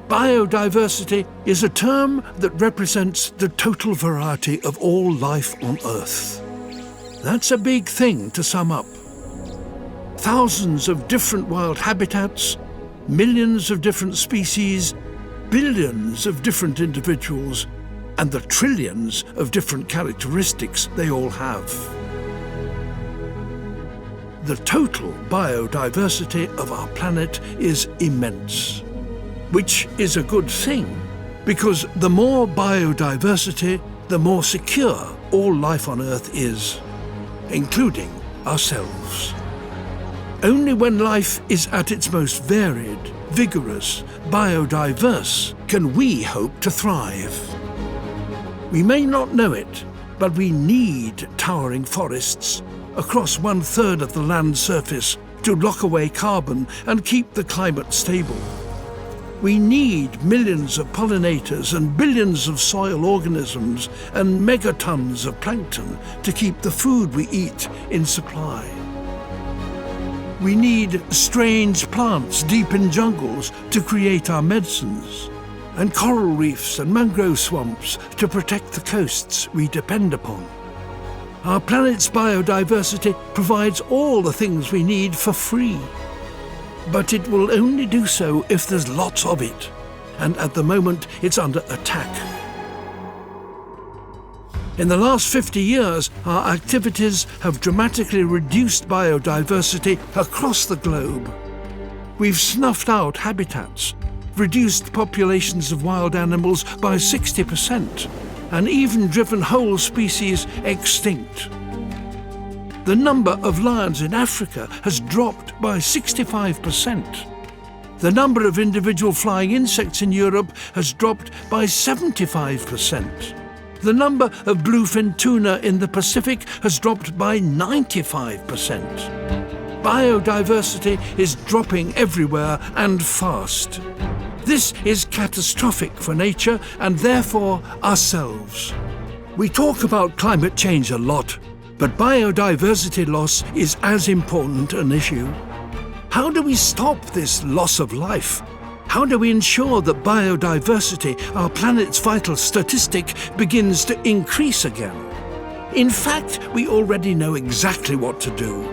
Biodiversity is a term that represents the total variety of all life on Earth. That's a big thing to sum up. Thousands of different wild habitats, millions of different species, billions of different individuals, and the trillions of different characteristics they all have. The total biodiversity of our planet is immense, which is a good thing, because the more biodiversity, the more secure all life on Earth is, including ourselves. Only when life is at its most varied, vigorous, biodiverse, can we hope to thrive. We may not know it, but we need towering forests across 1/3 of the land surface to lock away carbon and keep the climate stable. We need millions of pollinators and billions of soil organisms and megatons of plankton to keep the food we eat in supply. We need strange plants deep in jungles to create our medicines, and coral reefs and mangrove swamps to protect the coasts we depend upon. Our planet's biodiversity provides all the things we need for free. But it will only do so if there's lots of it, and at the moment it's under attack. In the last 50 years, our activities have dramatically reduced biodiversity across the globe. We've snuffed out habitats, reduced populations of wild animals by 60%, and even driven whole species extinct. The number of lions in Africa has dropped by 65%. The number of individual flying insects in Europe has dropped by 75%. The number of bluefin tuna in the Pacific has dropped by 95%. Biodiversity is dropping everywhere and fast. This is catastrophic for nature and therefore ourselves. We talk about climate change a lot, but biodiversity loss is as important an issue. How do we stop this loss of life? How do we ensure that biodiversity, our planet's vital statistic, begins to increase again? In fact, we already know exactly what to do.